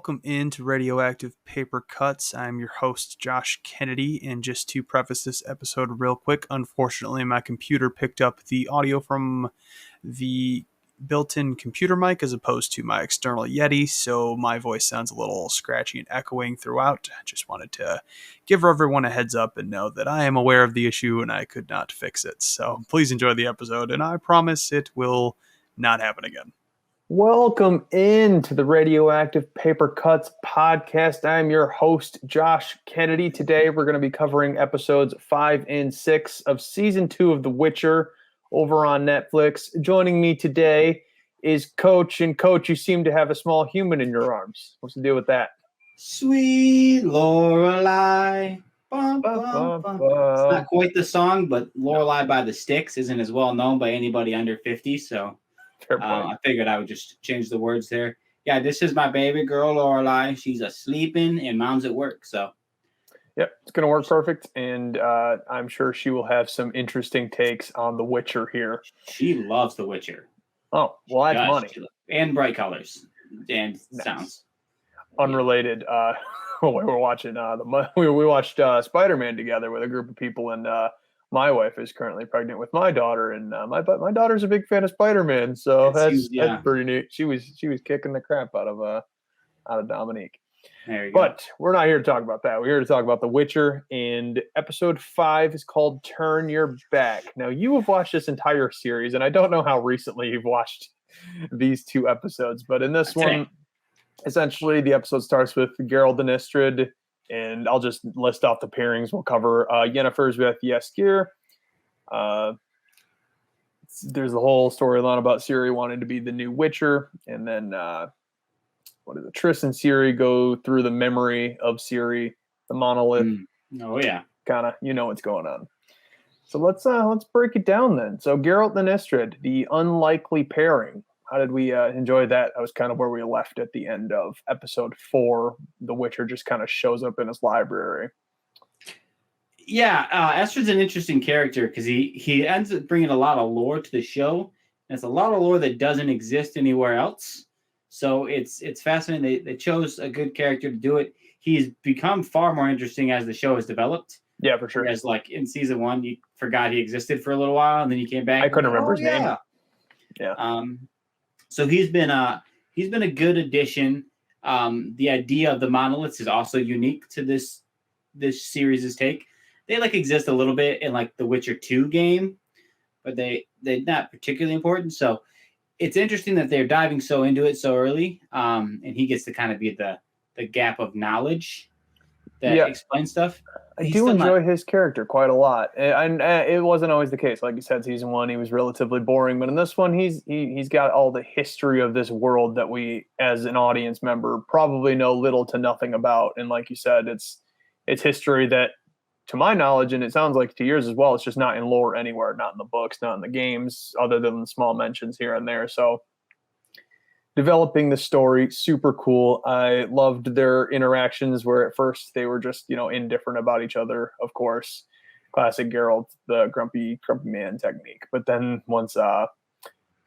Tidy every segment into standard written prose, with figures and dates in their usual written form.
welcome into Radioactive Paper Cuts. I'm your host, Josh Kennedy, and just to preface this episode real quick, unfortunately, my computer picked up the audio from the built-in computer mic as opposed to my external Yeti, so my voice sounds a little scratchy and echoing throughout. I just wanted to give everyone a heads up and know that I am aware of the issue and I could not fix it. So please enjoy the episode, and I promise it will not happen again. Welcome into the Radioactive Paper Cuts podcast. I'm your host, Josh Kennedy. Today we're going to be covering episodes 5 and 6 of Season 2 of The Witcher over on Netflix. Joining me today is Coach. And Coach, you seem to have a small human in your arms. What's the deal with that? Sweet Lorelei. Bum, bum, bum. It's not quite the song, but Lorelei by the Styx isn't as well known by anybody under 50, so I figured I would just change the words there. Yeah, this is my baby girl, Lorelei. She's sleeping and mom's at work, so. Yep, it's going to work perfect, and I'm sure she will have some interesting takes on The Witcher here. She loves The Witcher. Oh, well, that's money. And bright colors and sounds. Unrelated. We were watching we watched Spider-Man together with a group of people, and my wife is currently pregnant with my daughter, and my daughter's a big fan of Spider-Man, so that's pretty neat. She was kicking the crap out of Dominique. There you go. But we're not here to talk about that. We're here to talk about The Witcher, and episode 5 is called Turn Your Back. Now, you have watched this entire series, and I don't know how recently you've watched these two episodes, but in this one, essentially the episode starts with Geralt and Istrid, and I'll just list off the pairings. We'll cover Yennefer's with Jaskier. There's the whole storyline about Ciri wanting to be the new Witcher, and then Triss and Ciri go through the memory of Ciri, the monolith. Oh yeah, kind of, you know what's going on. So let's break it down then. So Geralt and Istrid, the unlikely pairing. How did we enjoy that? That was kind of where we left at the end of episode 4. The Witcher just kind of shows up in his library. Yeah, Estrid's an interesting character because he ends up bringing a lot of lore to the show. And it's a lot of lore that doesn't exist anywhere else. So it's fascinating. They chose a good character to do it. He's become far more interesting as the show has developed. Yeah, for sure. As like in season 1, you forgot he existed for a little while, and then he came back. I couldn't remember his name. Yeah. So he's been a good addition. The idea of the monoliths is also unique to this series' take. They exist a little bit in the Witcher 2 game, but they're not particularly important. So it's interesting that they're diving so into it so early, and he gets to kind of be the gap of knowledge that explains stuff. I do enjoy his character quite a lot, and it wasn't always the case. Like you said, season 1 he was relatively boring, but in this one he's got all the history of this world that we, as an audience member, probably know little to nothing about. And like you said, it's history that, to my knowledge, and it sounds like to yours as well, it's just not in lore anywhere, not in the books, not in the games, other than small mentions here and there. So developing the story, super cool. I loved their interactions where at first they were just, indifferent about each other, of course. Classic Geralt, the grumpy man technique. But then once the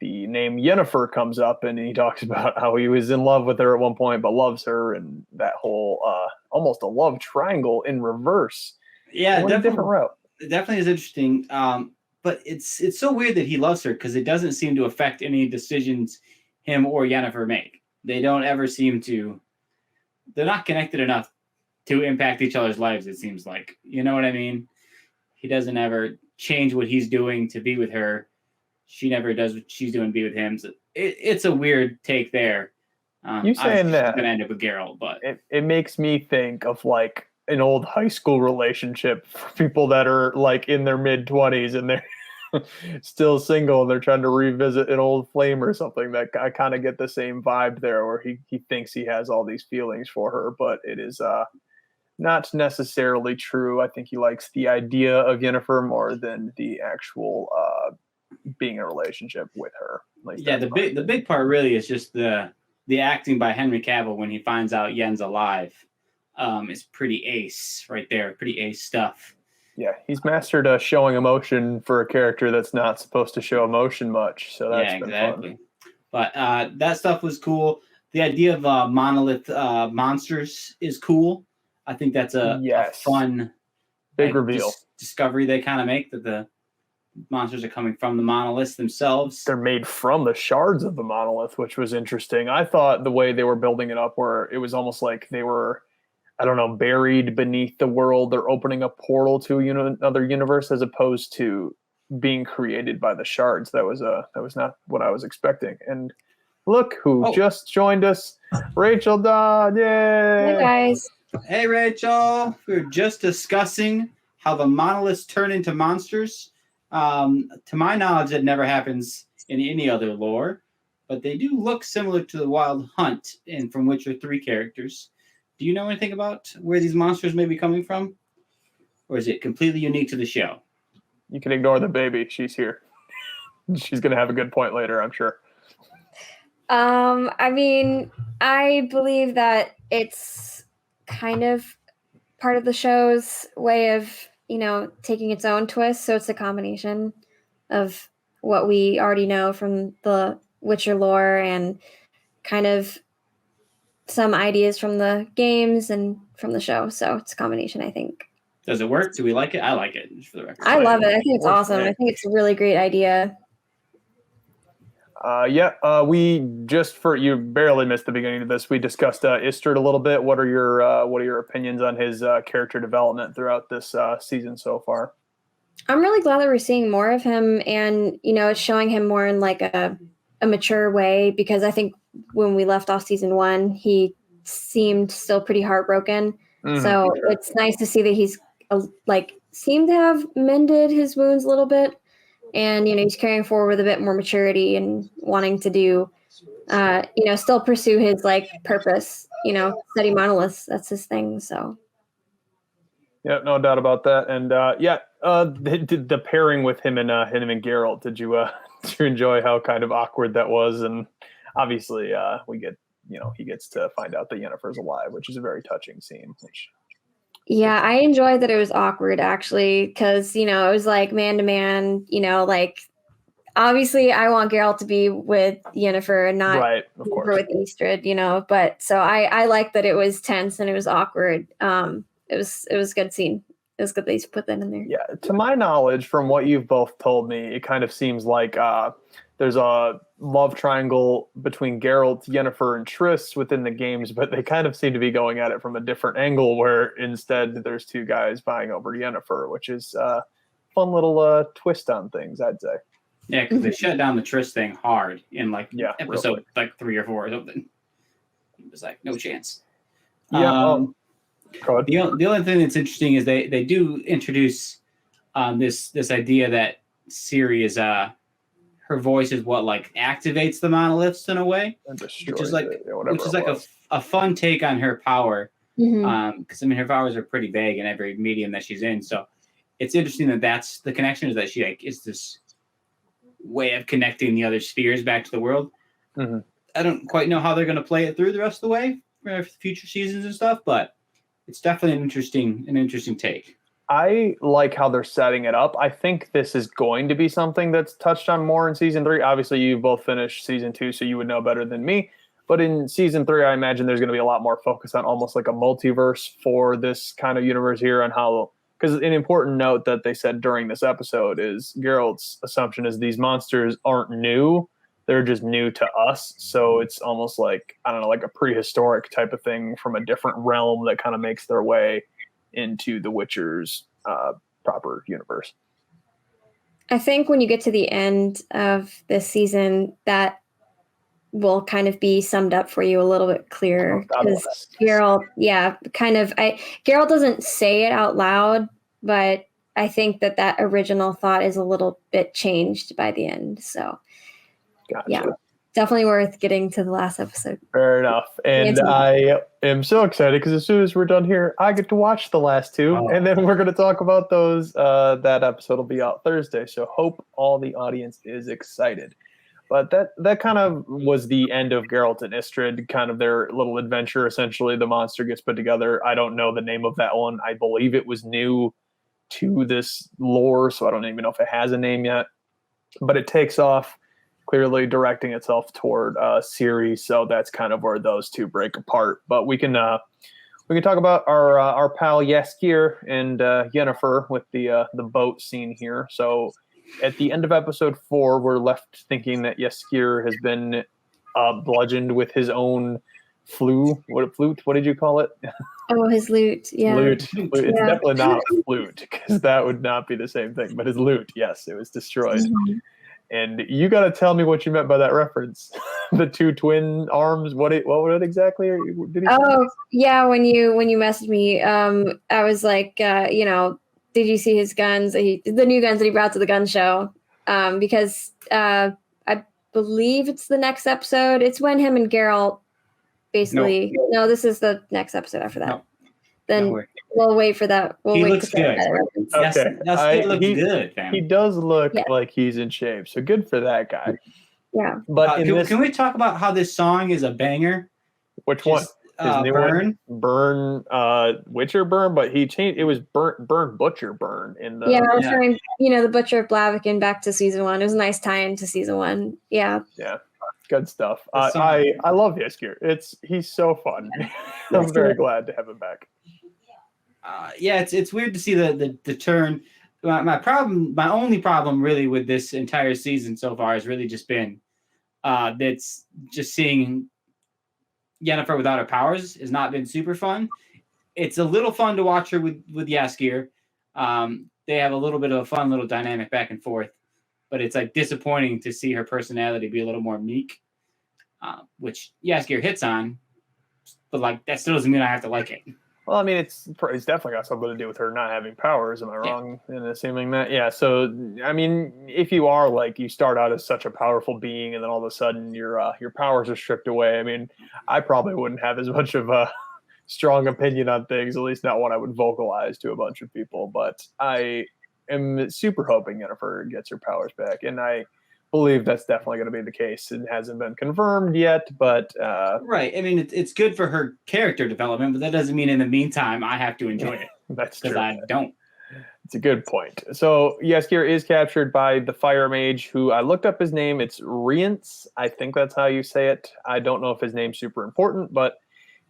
name Yennefer comes up and he talks about how he was in love with her at one point but loves her, and that whole almost a love triangle in reverse. Yeah, definitely a different route. It definitely is interesting. But it's so weird that he loves her because it doesn't seem to affect any decisions him or Yennefer make. They don't ever seem to. They're not connected enough to impact each other's lives, it seems like. You know what I mean? He doesn't ever change what he's doing to be with her. She never does what she's doing to be with him. So it's a weird take there. You saying that? She's going to end up with Geralt, but it makes me think of an old high school relationship for people that are in their mid-20s and they're still single and they're trying to revisit an old flame or something. That I kind of get the same vibe there, where he thinks he has all these feelings for her, but it is not necessarily true. I think he likes the idea of Yennefer more than the actual being in a relationship with her. Yeah, the big part really is just the acting by Henry Cavill when he finds out Yen's alive. Is pretty ace right there. Pretty ace stuff. Yeah, he's mastered showing emotion for a character that's not supposed to show emotion much. So that's been fun. But that stuff was cool. the idea of monolith monsters is cool. I think that's a fun big reveal discovery they kind of make, that the monsters are coming from the monoliths themselves. They're made from the shards of the monolith, which was interesting. I thought the way they were building it up, where it was almost like they were, I don't know, buried beneath the world. They're opening a portal to another universe, as opposed to being created by the shards. That was not what I was expecting. And look who just joined us, Rachel Dodd. Yay! Hey guys. Hey Rachel, we were just discussing how the monoliths turn into monsters. To my knowledge, that never happens in any other lore, but they do look similar to the Wild Hunt and from Witcher 3 characters. Do you know anything about where these monsters may be coming from? Or is it completely unique to the show? You can ignore the baby. She's here. She's going to have a good point later, I'm sure. I mean, I believe that it's kind of part of the show's way of, taking its own twist. So it's a combination of what we already know from the Witcher lore and kind of some ideas from the games and from the show. So it's a combination, I think. Does it work? Do we like it? I like it, just for the record. I love it. I think it's awesome. I think it's a really great idea. We just you barely missed the beginning of this. We discussed Istrid a little bit. What are your opinions on his character development throughout this season so far? I'm really glad that we're seeing more of him, and it's showing him more in like a mature way, because I think when we left off season 1, he seemed still pretty heartbroken. So it's nice to see that he's seemed to have mended his wounds a little bit. And, he's carrying forward with a bit more maturity and wanting to do, still pursue his purpose, study monoliths. That's his thing. So. Yeah, no doubt about that. And the pairing with him and Geralt, did you enjoy how kind of awkward that was? And obviously we get, he gets to find out that Yennefer's alive, which is a very touching scene. Yeah, I enjoyed that it was awkward, actually, because, it was man to man, obviously I want Geralt to be with Yennefer and not with Istrid, but so I like that it was tense and it was awkward. It was a good scene. It was good that you put that in there. Yeah, to my knowledge, from what you've both told me, it kind of seems like there's a love triangle between Geralt, Yennefer, and Triss within the games, but they kind of seem to be going at it from a different angle, where instead there's two guys vying over Yennefer, which is a fun little twist on things, I'd say. Yeah, because they shut down the Triss thing hard in episode 3 or 4 or something. It was no chance. Yeah. The only thing that's interesting is they do introduce this idea that Ciri is her voice is what activates the monoliths in a way, which is a fun take on her power. Because her powers are pretty vague in every medium that she's in. So it's interesting that's the connection, is that she is this way of connecting the other spheres back to the world. I don't quite know how they're going to play it through the rest of the way for future seasons and stuff, but it's definitely an interesting take. I like how they're setting it up. I think this is going to be something that's touched on more in season 3. Obviously, you both finished season 2, so you would know better than me. But in season 3, I imagine there's going to be a lot more focus on almost like a multiverse for this kind of universe here, on how, because an important note that they said during this episode is Geralt's assumption is these monsters aren't new. They're just new to us. So it's almost like, I don't know, like a prehistoric type of thing from a different realm that kind of makes their way into the Witcher's proper universe. I think when you get to the end of this season, that will kind of be summed up for you a little bit clearer. Because Geralt, Geralt doesn't say it out loud, but I think that original thought is a little bit changed by the end. So, gotcha. Definitely worth getting to the last episode. Fair enough. And I am so excited because as soon as we're done here, I get to watch the last 2. And then we're going to talk about those. That episode will be out Thursday. So hope all the audience is excited. But that kind of was the end of Geralt and Istrid, kind of their little adventure. Essentially, the monster gets put together. I don't know the name of that one. I believe it was new to this lore, so I don't even know if it has a name yet. But it takes off clearly directing itself toward series, so that's kind of where those two break apart. But we can talk about our pal Yaskir and Yennefer with the boat scene here. So at the end of episode 4, we're left thinking that Yaskir has been bludgeoned with his own flute. What did you call it? Oh, his lute. Yeah. Lute. It's Yeah. definitely not a flute, because that would not be the same thing. But his lute, yes, it was destroyed. Mm-hmm. And you got to tell me what you meant by that reference. The two twin arms. What was it exactly? Did he say? Oh, yeah. When you messaged me, I was like, did you see his guns? The new guns that he brought to the gun show. Because I believe it's the next episode. It's when him and Geralt basically. No, this is the next episode after that. No. Then we'll wait for that. He looks good. Okay. He looks good, fam. He does look like he's in shape, so good for that guy. Yeah. But can we talk about how this song is a banger? Which one? His new Burn. one? Burn, Witcher Burn, but he changed. It was Burn Butcher Burn in the. Yeah, I was trying. The Butcher of Blaviken back to season 1. It was a nice tie-in to season 1. Yeah. Yeah. Good stuff. I love Yaskir. He's so fun. I'm very glad to have him back. It's weird to see the turn. My only problem really with this entire season so far has really just been that's just seeing Yennefer without her powers has not been super fun. It's a little fun to watch her with Yaskir. They have a little bit of a fun little dynamic back and forth, but it's like disappointing to see her personality be a little more meek, which Yaskir hits on, but like that still doesn't mean I have to like it. Well, I mean, it's definitely got something to do with her not having powers. Am I wrong in assuming that? Yeah. So, I mean, if you are like you start out as such a powerful being, and then all of a sudden your powers are stripped away. I mean, I probably wouldn't have as much of a strong opinion on things, at least not one I would vocalize to a bunch of people. But I am super hoping Yennefer gets her powers back, and I believe that's definitely going to be the case. It hasn't been confirmed yet, but right. I mean, it's good for her character development, but that doesn't mean in the meantime I have to enjoy it. That's true. Because I don't. It's a good point. So Yaskir is captured by the fire mage, who I looked up his name. It's Rience. I think that's how you say it. I don't know if his name's super important, but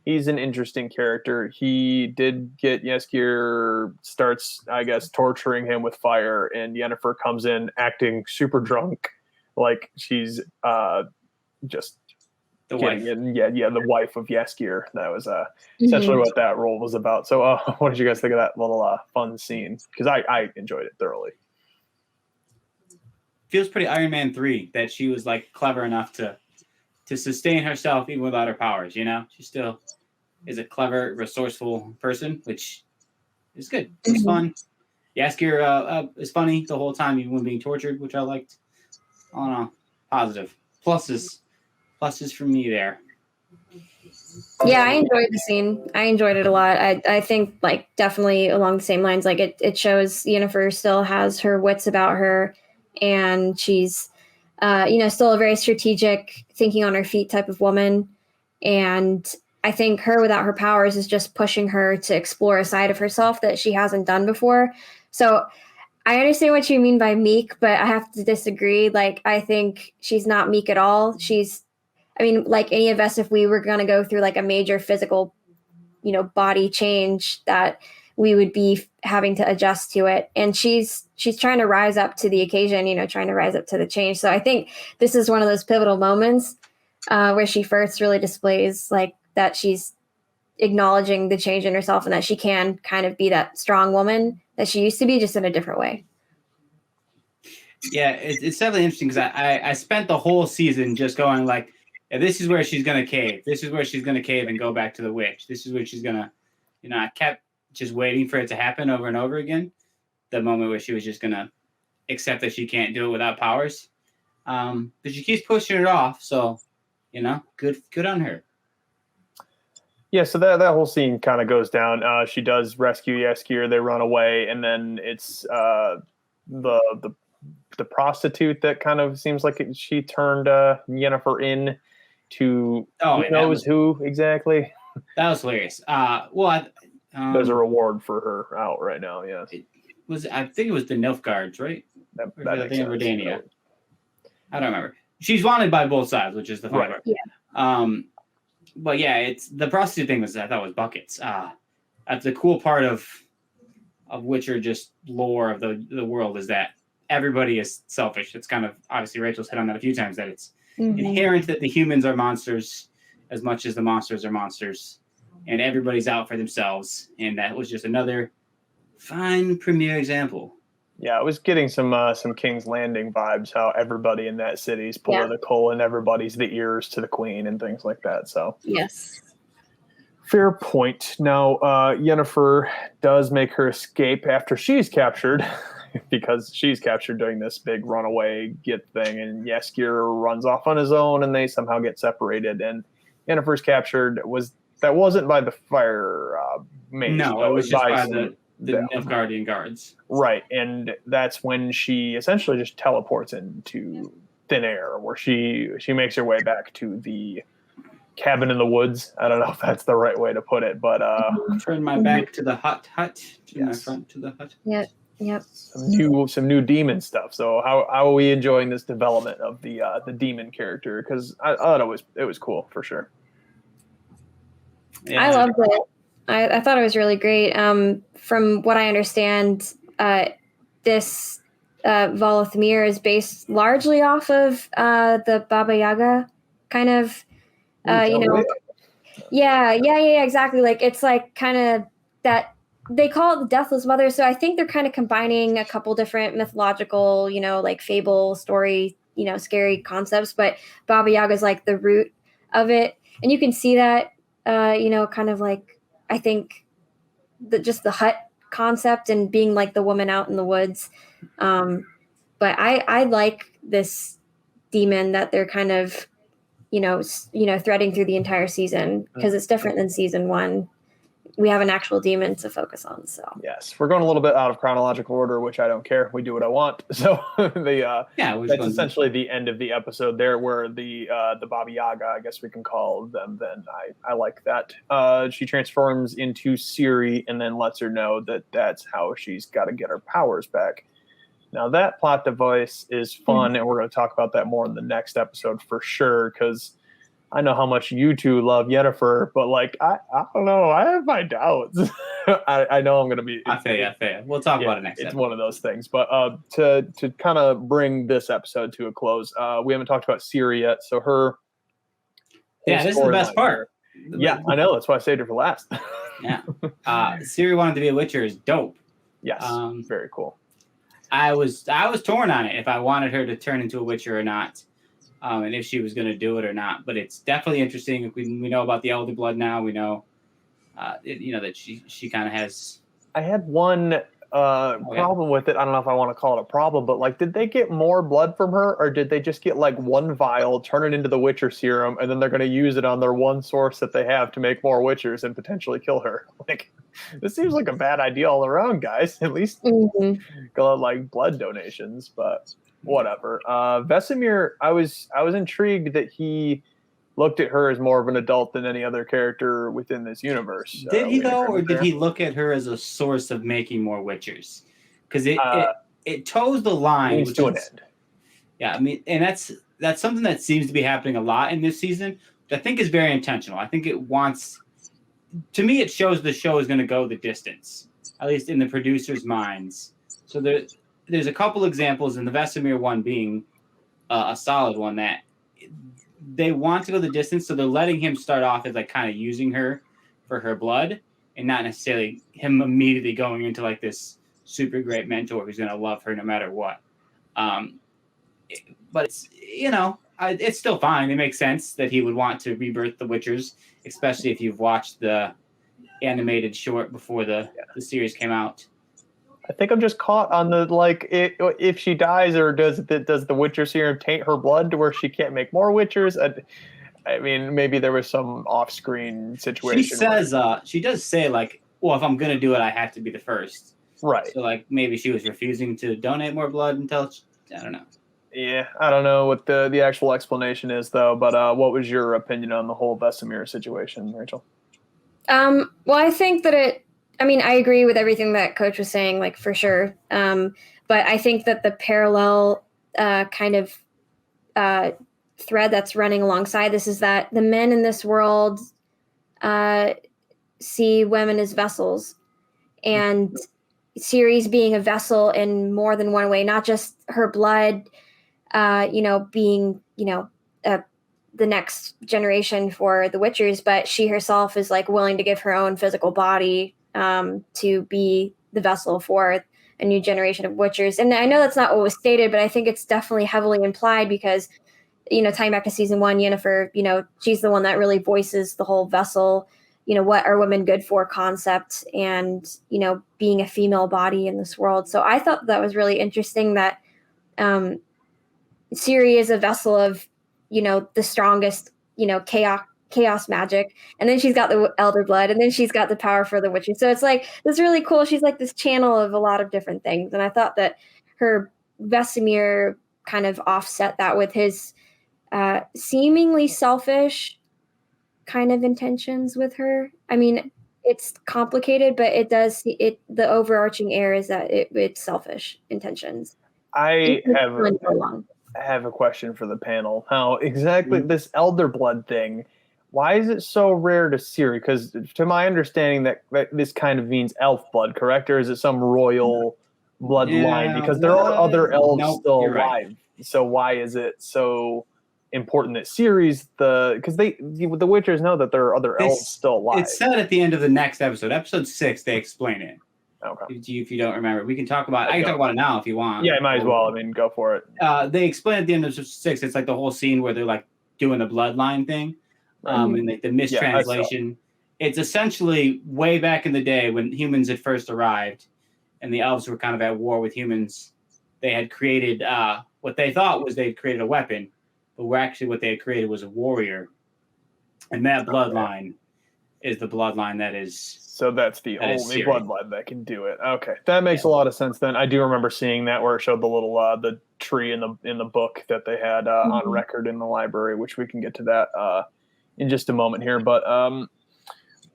he's an interesting character. He did get Yaskir starts, I guess, torturing him with fire, and Yennefer comes in acting super drunk. Like she's just the wife. The wife of Yaskir. That was essentially what that role was about. So what did you guys think of that little fun scene? Because I enjoyed it thoroughly. Feels pretty Iron Man 3 that she was like clever enough to sustain herself even without her powers, She still is a clever, resourceful person, which is good. It's fun. Yaskir is funny the whole time, even when being tortured, which I liked. Oh no, positive. Pluses from me there. Yeah, I enjoyed the scene. I enjoyed it a lot. I think like definitely along the same lines. Like it shows Yennefer still has her wits about her, and she's still a very strategic, thinking on her feet type of woman. And I think her without her powers is just pushing her to explore a side of herself that she hasn't done before. So I understand what you mean by meek, but I have to disagree. Like, I think she's not meek at all. Like any of us, if we were going to go through like a major physical, body change, that we would be having to adjust to it. And she's trying to rise up to the occasion, trying to rise up to the change. So I think this is one of those pivotal moments where she first really displays like that she's acknowledging the change in herself and that she can kind of be that strong woman that she used to be, just in a different way. Yeah, it's definitely interesting because I spent the whole season just going like, yeah, this is where she's going to cave. This is where she's going to cave and go back to the witch. This is where she's going to, I kept just waiting for it to happen over and over again. The moment where she was just going to accept that she can't do it without powers. But she keeps pushing it off. So, good on her. Yeah, so that whole scene kind of goes down. She does rescue Yaskir. They run away, and then it's the prostitute that kind of seems like she turned Yennefer in to who knows who exactly. That was hilarious. There's a reward for her out right now. Yes, I think it was the Nilfgaards, right? That I think Redania. I don't remember. she's wanted by both sides, which is the fun part. Yeah. But yeah, it's the prostitute thing I thought was buckets. That's the cool part of Witcher just lore of the world is that everybody is selfish. It's kind of obviously Rachel's hit on that a few times that it's inherent that the humans are monsters as much as the monsters are monsters, and everybody's out for themselves. And that was just another fine premiere example. Yeah, I was getting some King's Landing vibes. How everybody in that city is political, and everybody's the ears to the queen and things like that. So yes. Fair point. Now, Yennefer does make her escape after she's captured, because she's captured doing this big runaway get thing, and Jaskier runs off on his own, and they somehow get separated. And Yennefer's captured wasn't by the fire mage. No, it was just by the Nilfgaardian guards. Right, and that's when she essentially just teleports into thin air, where she makes her way back to the cabin in the woods. I don't know if that's the right way to put it, but turn my back to the hut, turn my front to the hut. Yep. Some new demon stuff. So how are we enjoying this development of the demon character? Because I thought it was cool for sure. Yeah. I loved it. I thought it was really great. From what I understand, this Volothamir is based largely off of the Baba Yaga kind of. Yeah, exactly. Like it's like kind of that they call it the Deathless Mother. So I think they're kind of combining a couple different mythological, like fable story, scary concepts. But Baba Yaga is like the root of it, and you can see that, kind of like I think just the hut concept and being like the woman out in the woods. But I like this demon that they're kind of threading through the entire season, because it's different than season 1. We have an actual demon to focus on. So yes, we're going a little bit out of chronological order, which I don't care. We do what I want. So that's essentially the end of the episode there, where the Baba Yaga, I guess we can call them. Then I like that. She transforms into Ciri and then lets her know that that's how she's got to get her powers back. Now that plot device is fun, and we're going to talk about that more in the next episode for sure, because I know how much you two love Yennefer, but like I don't know, I have my doubts. I know I'm going to be. I feel you. We'll talk about it next. It's one of those things. But to kind of bring this episode to a close, we haven't talked about Ciri yet, so her. Yeah, this is the best part. Yeah, I know. That's why I saved her for last. Yeah, Ciri wanted to be a Witcher is dope. Yes, very cool. I was torn on it if I wanted her to turn into a Witcher or not, and if she was going to do it or not. But it's definitely interesting. We know about the Elder Blood now. We know, that she kind of has. I had one problem with it. I don't know if I want to call it a problem, but like, did they get more blood from her, or did they just get like one vial, turn it into the Witcher serum, and then they're going to use it on their one source that they have to make more Witchers and potentially kill her? Like, this seems like a bad idea all around, guys. At least go like blood donations, but whatever. Vesemir, I was intrigued that he looked at her as more of an adult than any other character within this universe. Did he though, or did he look at her as a source of making more Witchers? Because it toes the line. To an end. Yeah, I mean, and that's something that seems to be happening a lot in this season, which I think is very intentional. I think it wants. To me, it shows the show is going to go the distance, at least in the producers' minds. So there's a couple examples, and the Vesemir one being a solid one, that they want to go the distance, so they're letting him start off as like kind of using her for her blood, and not necessarily him immediately going into like this super great mentor who's going to love her no matter what. But it's, it's still fine. It makes sense that he would want to rebirth the Witchers, especially if you've watched the animated short before the series came out. I think I'm just caught on the if she dies, or does the Witcher serum taint her blood to where she can't make more Witchers? I mean, maybe there was some off-screen situation. She says, she does say like, well, if I'm gonna do it, I have to be the first. Right. So like maybe she was refusing to donate more blood until I don't know. Yeah, I don't know what the actual explanation is though. But what was your opinion on the whole Vesemir situation, Rachel? Well, I think that I agree with everything that Coach was saying, like for sure. But I think that the parallel kind of thread that's running alongside this is that the men in this world see women as vessels, and Ceres being a vessel in more than one way, not just her blood, being, the next generation for the Witchers, but she herself is like willing to give her own physical body to be the vessel for a new generation of Witchers. And I know that's not what was stated, but I think it's definitely heavily implied because, tying back to season 1, Yennefer, she's the one that really voices the whole vessel, what are women good for concept and, being a female body in this world. So I thought that was really interesting that Ciri is a vessel of, the strongest, chaos magic. And then she's got the elder blood, and then she's got the power for the witches. So it's like, it's really cool. She's like this channel of a lot of different things. And I thought that her Vesemir kind of offset that with his seemingly selfish kind of intentions with her. I mean, it's complicated, but the overarching air is that it's selfish intentions. I have a question for the panel. How exactly this elder blood thing, why is it so rare to Ciri? Because to my understanding that this kind of means elf blood, correct? Or is it some royal bloodline? Because there are other elves still alive. Right. So why is it so important that Ciri's because the Witchers know that there are other elves still alive. It's said at the end of the next episode, episode 6, they explain it. Okay. If you don't remember, we can talk about it. I can talk about it now if you want. Yeah, might as well. I mean, go for it. They explain at the end of 6. It's like the whole scene where they're like doing the bloodline thing, and like the mistranslation. It's essentially way back in the day when humans had first arrived, and the elves were kind of at war with humans. They had created what they thought was they'd created a weapon, but what they had created was a warrior, and that bloodline is the bloodline that is. So that's the only bloodline that can do it. Okay, that makes a lot of sense. Then I do remember seeing that where it showed the little the tree in the book that they had on record in the library, which we can get to that in just a moment here. But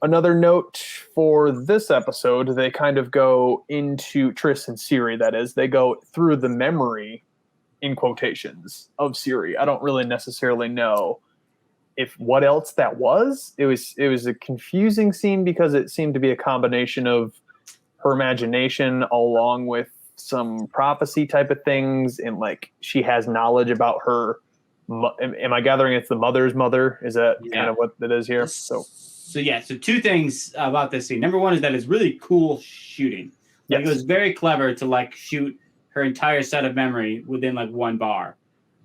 another note for this episode, they kind of go into Triss and Ciri. That is, they go through the memory, in quotations, of Ciri. I don't really necessarily know what else that was. It was a confusing scene because it seemed to be a combination of her imagination along with some prophecy type of things, and like she has knowledge about her. Am I gathering it's the mother's mother? Is that kind of what it is here? So 2 things about this scene. Number 1 is that it's really cool shooting. Like it was very clever to like shoot her entire set of memory within like one bar,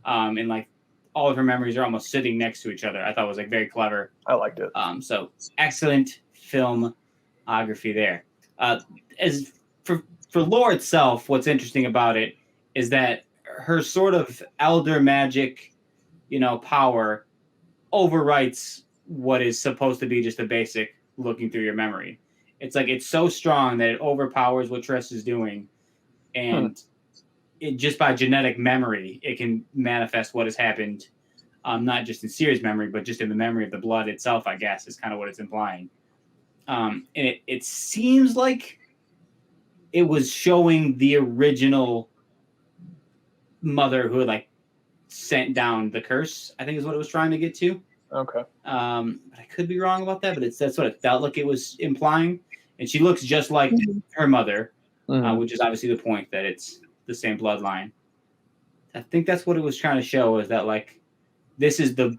and like all of her memories are almost sitting next to each other. I thought it was like very clever. I liked it. So excellent filmography there. As for lore itself, what's interesting about it is that her sort of elder magic, power overwrites what is supposed to be just a basic looking through your memory. It's like it's so strong that it overpowers what Triss is doing, and it just by genetic memory, it can manifest what has happened, not just in Ciri's memory, but just in the memory of the blood itself, I guess, is kind of what it's implying. And it seems like it was showing the original mother who like sent down the curse, I think is what it was trying to get to. Okay. But I could be wrong about that, but that's what it felt like it was implying. And she looks just like her mother, which is obviously the point that it's the same bloodline. I think that's what it was trying to show, is that like this is the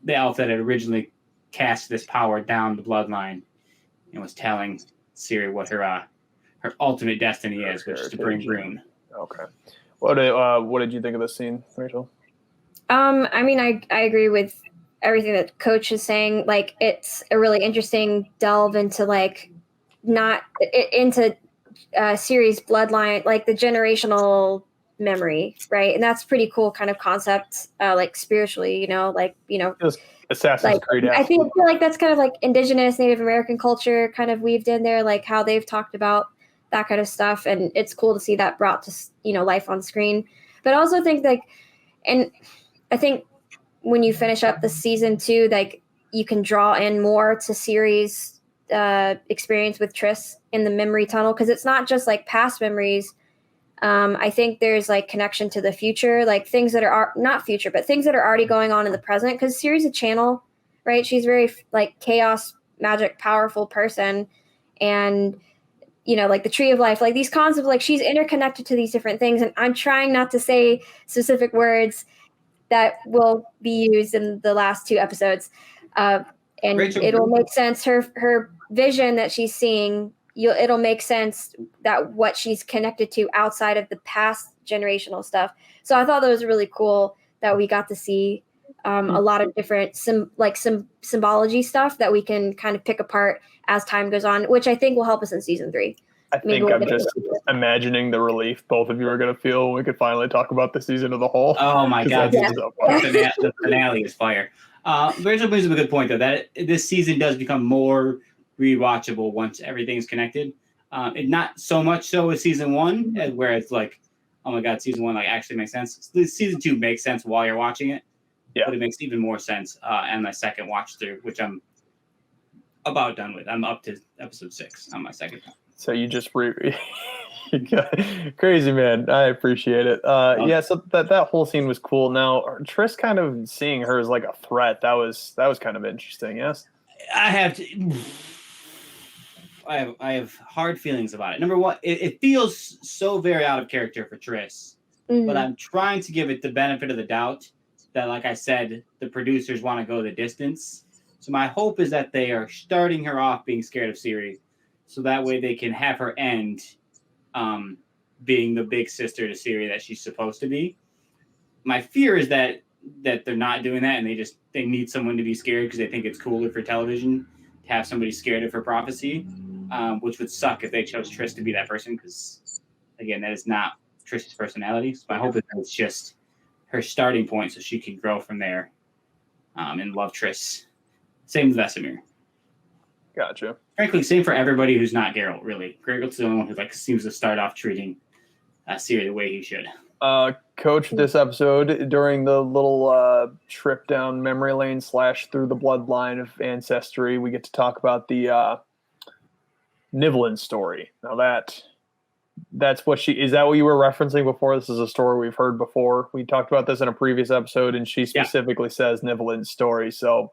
elf that had originally cast this power down the bloodline and was telling Ciri what her ultimate destiny is, which is to bring ruin. Okay. What did you think of this scene, Rachel? I mean, I agree with everything that Coach is saying. Like, it's a really interesting delve into into Ciri's bloodline, like the generational memory, right? And that's pretty cool kind of concept, like spiritually, Assassin's Creed. I feel like that's kind of like indigenous Native American culture kind of weaved in there, like how they've talked about that kind of stuff. And it's cool to see that brought to, life on screen. But I also think and I think when you finish up the season 2, like you can draw in more to Ciri's experience with Triss in the memory tunnel, because it's not just like past memories I think there's like connection to the future, like things that are not future, but things that are already going on in the present. Because Ciri's a channel, right? She's very like chaos, magic, powerful person, and like the tree of life, like these concepts, like she's interconnected to these different things. And I'm trying not to say specific words that will be used in the last 2 episodes. And Rachel, it'll make sense. Her vision that she's seeing, it'll make sense that what she's connected to outside of the past generational stuff. So I thought that was really cool that we got to see a lot of different symbology stuff that we can kind of pick apart as time goes on, which I think will help us in season 3. I think I'm just imagining the relief both of you are going to feel when we could finally talk about the season as a whole. Oh my God. Yeah. The finale is fire. Rachel brings up a good point, though, that this season does become more rewatchable once everything's connected. It not so much so with season 1, where it's like, oh my God, season 1 like actually makes sense. Season 2 makes sense while you're watching it, but it makes even more sense on my second watch through, which I'm about done with. I'm up to episode 6 on my second time. So you just crazy, man. I appreciate it. Yeah, so that whole scene was cool. Now Triss kind of seeing her as like a threat, that was kind of interesting. Yes, I have hard feelings about it. Number one, it feels so very out of character for Triss, but I'm trying to give it the benefit of the doubt that, like I said, the producers want to go the distance. So my hope is that they are starting her off being scared of Ciri, so that way they can have her end being the big sister to Ciri that she's supposed to be. My fear is that they're not doing that, and they need someone to be scared because they think it's cooler for television to have somebody scared of her prophecy, which would suck if they chose Triss to be that person, because again, that is not Triss's personality. So my hope is that it's just her starting point so she can grow from there and love Triss. Same with Vesemir. Gotcha. Frankly, same for everybody who's not Geralt, really. Geralt's the only one who seems to start off treating Ciri the way he should. Coach, this episode, during the little trip down memory lane / through the bloodline of ancestry, we get to talk about the Nivellen story. Now that's what is that what you were referencing before? This is a story we've heard before. We talked about this in a previous episode, and she specifically says Nivellen's story. So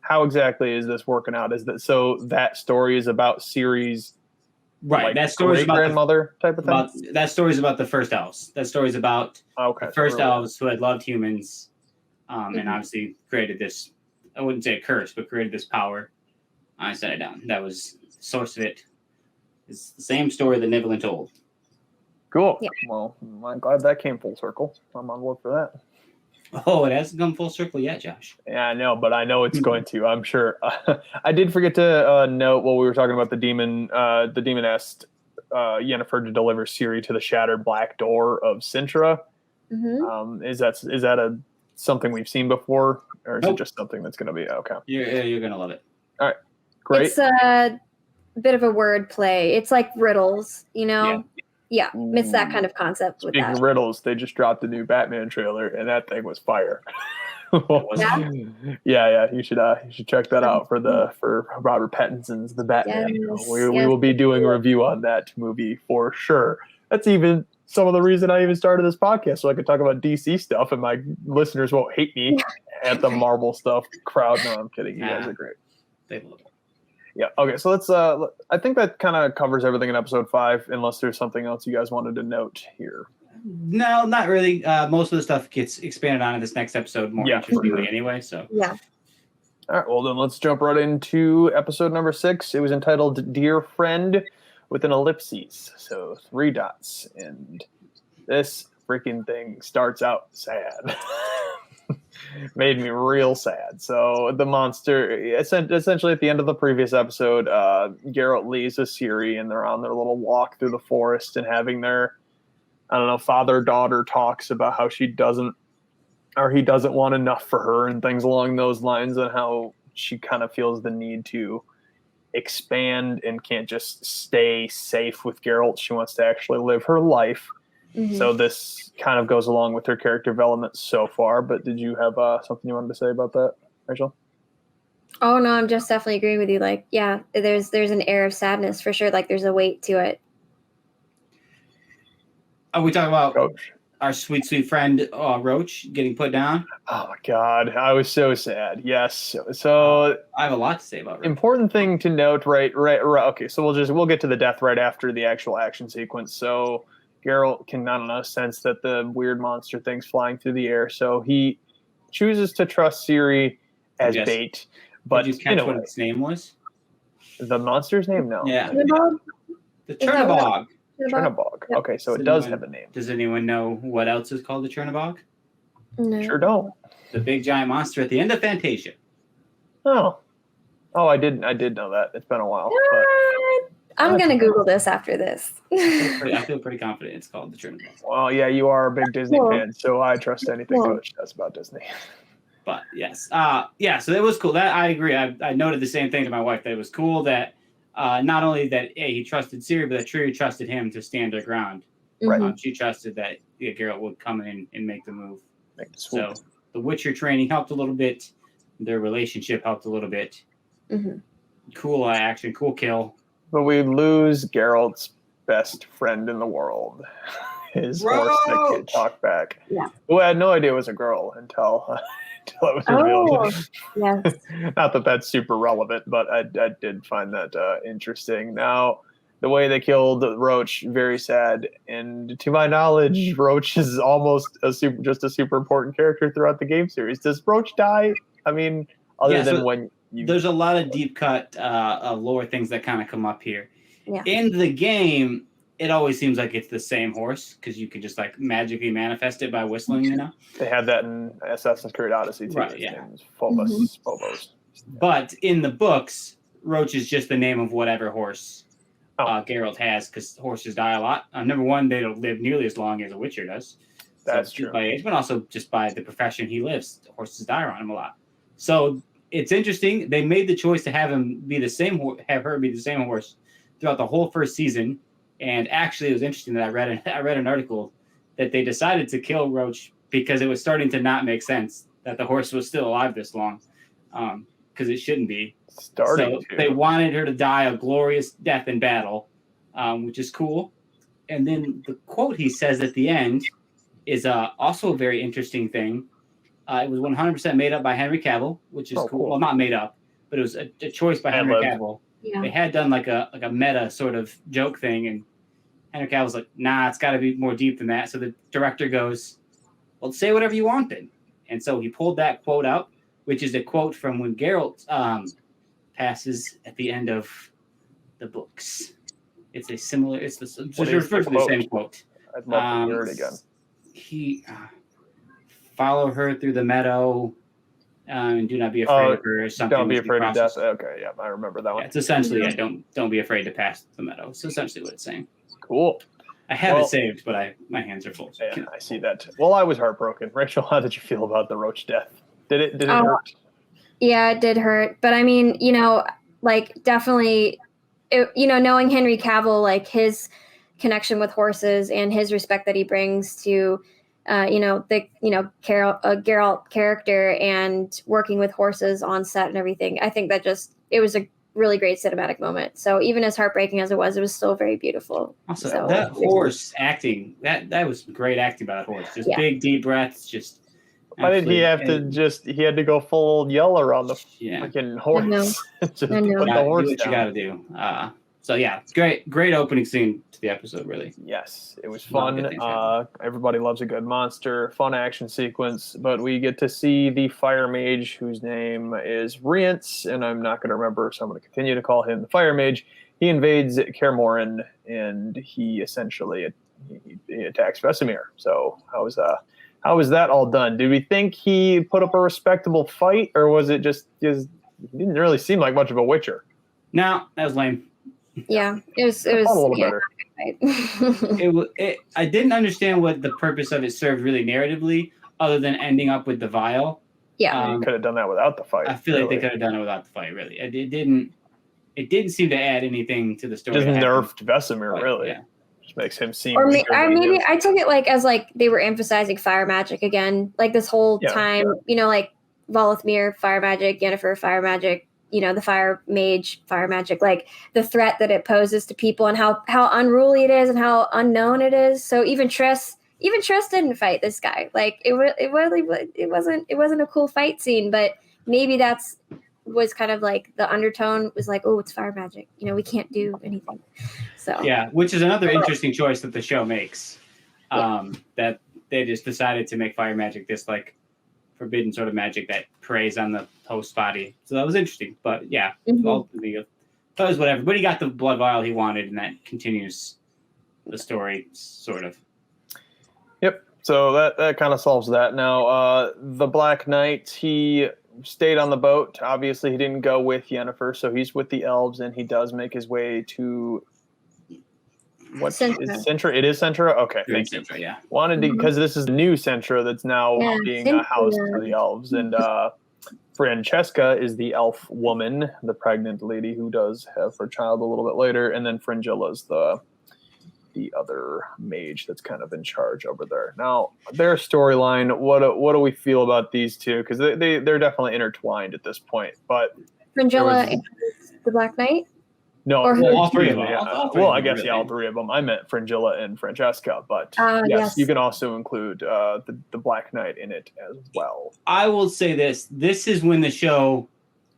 how exactly is this working out? Is that so that story is about Ciri's that story is about grandmother type of thing? That story is about the first elves. That story is about the first elves who had loved humans and obviously created this, I wouldn't say a curse, but created this power. I set it down. That was the source of it. It's the same story that Nivellen told. Cool. Yeah. Well, I'm glad that came full circle. I'm on board for that. Oh, it hasn't come full circle yet, Josh. Yeah, I know, but I know it's going to. I'm sure. I did forget to note while we were talking about the demoness Yennefer to deliver Ciri to the shattered black door of Sintra. Mm-hmm. Is that something we've seen before, or is it just something that's going to be okay? You're going to love it. All right, great. It's a bit of a word play. It's like riddles, Yeah, it's that kind of concept. Speaking of riddles, they just dropped a new Batman trailer, and that thing was fire. Yeah. You should check that out for Robert Pattinson's The Batman. Yes, we will be doing a review on that movie for sure. That's even some of the reason I even started this podcast, so I could talk about DC stuff, and my listeners won't hate me at the Marvel stuff crowd. No, I'm kidding. You guys are great. They love it. Yeah. Okay. So let's. I think that kind of covers everything in episode 5, unless there's something else you guys wanted to note here. No, not really. Most of the stuff gets expanded on in this next episode more interestingly, anyway. So yeah. All right. Well, then let's jump right into episode number 6. It was entitled "Dear Friend" with an ellipses, so 3 dots, and this freaking thing starts out sad. Made me real sad. So the monster, essentially at the end of the previous episode, Geralt leaves with Ciri, and they're on their little walk through the forest and having their, father-daughter talks about how he doesn't want enough for her and things along those lines, and how she kind of feels the need to expand and can't just stay safe with Geralt. She wants to actually live her life. Mm-hmm. So this kind of goes along with her character development so far. But did you have something you wanted to say about that, Rachel? Oh no, I'm just definitely agreeing with you. Like, yeah, there's an air of sadness for sure. Like, there's a weight to it. Are we talking about Roach. our sweet, sweet friend Roach getting put down? Oh my God, I was so sad. Yes. So I have a lot to say about Roach. important thing to note, right. Okay, so we'll get to the death right after the actual action sequence. So Geralt can, I don't know, sense that the weird monster thing's flying through the air, so he chooses to trust Ciri as Yes. bait. But Did you catch what its name was? The monster's name? No. Yeah. Chernobog? The Chernobog. Chernobog. Yep. Okay, so it does have a name. Does anyone know what else is called the Chernobog? No. Sure don't. The big giant monster at the end of Fantasia. Oh, I did know that. It's been a while. But I'm going to Google this after this. I feel pretty confident it's called the Chernobog. well, yeah, you are a big Disney fan, so I trust anything Coach says about Disney. But yes, so it was cool. That I agree. I noted the same thing to my wife, that it was cool that not only that he trusted Ciri, but that Ciri trusted him to stand her ground. Right. She trusted that Geralt would come in and make the move. So the Witcher training helped a little bit. Their relationship helped a little bit. Mm-hmm. Cool action, cool kill. But we lose Geralt's best friend in the world. His horse that could talk back. Yeah. Who had no idea it was a girl until it was revealed. Yes. Not that that's super relevant, but I did find that interesting. Now, the way they killed Roach, very sad. And to my knowledge, Roach is almost just a super important character throughout the game series. Does Roach die? I mean, other than when there's a lot of deep cut lore things that kind of come up here. Yeah. In the game, it always seems like it's the same horse because you can just like magically manifest it by whistling, you know? They had that in Assassin's Creed Odyssey too. Right, yeah. Phobos. But in the books, Roach is just the name of whatever horse Geralt has, because horses die a lot. Number one, they don't live nearly as long as a Witcher does. That's true. By age, but also just by the profession he lives, horses die around him a lot. So it's interesting. They made the choice to have him be the same, have her be the same horse throughout the whole first season. And actually, it was interesting that I read an article that they decided to kill Roach because it was starting to not make sense that the horse was still alive this long, because it shouldn't be. They wanted her to die a glorious death in battle, which is cool. And then the quote he says at the end is also a very interesting thing. It was 100% made up by Henry Cavill, which is cool. Well, not made up, but it was a choice by Henry Cavill. Yeah. They had done like a meta sort of joke thing, and Henry Cavill's like, nah, it's got to be more deep than that. So the director goes, well, say whatever you want then. And so he pulled that quote out, which is a quote from when Geralt passes at the end of the books. It's a similar, it's refers to the same quote. I'd love to hear it again. He follow her through the meadow. And do not be afraid of her. Or something. Don't be afraid of death. Okay, yeah, I remember that one. It's essentially, don't be afraid to pass the meadow. It's essentially what it's saying. Cool. I have it saved, but my hands are full. Yeah, I see that. Well, I was heartbroken. Rachel, how did you feel about the Roach death? Did it hurt? Yeah, it did hurt. But I mean, like definitely, knowing Henry Cavill, like his connection with horses and his respect that he brings to Geralt character and working with horses on set and everything. I think that it was a really great cinematic moment. So even as heartbreaking as it was still very beautiful. Also, so, that horse acting, that was great acting by that horse. Just big, deep breaths. Just why did he have he had to go full yell around the freaking horse? Just put the horse do what you got to do. So yeah, great opening scene to the episode, really. Yes, it was fun. Everybody loves a good monster, fun action sequence, but we get to see the fire mage whose name is Rience, and I'm not going to remember, so I'm going to continue to call him the fire mage. He invades Kaer Morhen, and he essentially he attacks Vesemir. So how was that all done? Did we think he put up a respectable fight, or was it just he didn't really seem like much of a Witcher? No, that was lame. Yeah, it was a little better. I didn't understand what the purpose of it served really narratively, other than ending up with the vial. Yeah, you could have done that without the fight. I feel like they could have done it without the fight. Really, it didn't seem to add anything to the story. Just nerfed Vesemir, really. Yeah. Just makes him seem. Or maybe I took it as they were emphasizing fire magic again, like this whole time. Like Volithmir, fire magic, Yennefer, fire magic. the fire magic, like the threat that it poses to people and how unruly it is and how unknown it is. So even Triss didn't fight this guy. Like it wasn't a cool fight scene, but maybe was kind of like the undertone was like, oh, it's fire magic. We can't do anything. So yeah, which is another interesting choice that the show makes. That they just decided to make fire magic this like forbidden sort of magic that preys on the host body. So that was interesting. But yeah, ultimately, that was whatever. But he got the blood vial he wanted, and that continues the story, sort of. Yep. So that kind of solves that. Now, the Black Knight, he stayed on the boat. Obviously, he didn't go with Yennefer, so he's with the elves, and he does make his way to what Centra. is Centra? It is Centra? Okay, thank you. Centra, yeah. Wanted to, because this is new Centra that's now being Centra. housed for the elves. And Francesca is the elf woman, the pregnant lady who does have her child a little bit later. And then Fringilla's the other mage that's kind of in charge over there. Now, their storyline, what do we feel about these two? Because they're definitely intertwined at this point. But Fringilla is the Black Knight? no, all three of them. Yeah. All three Well, of I them, guess really. all three of them. I meant Fringilla and Francesca, but yes, you can also include the Black Knight in it as well. I will say this. This is when the show,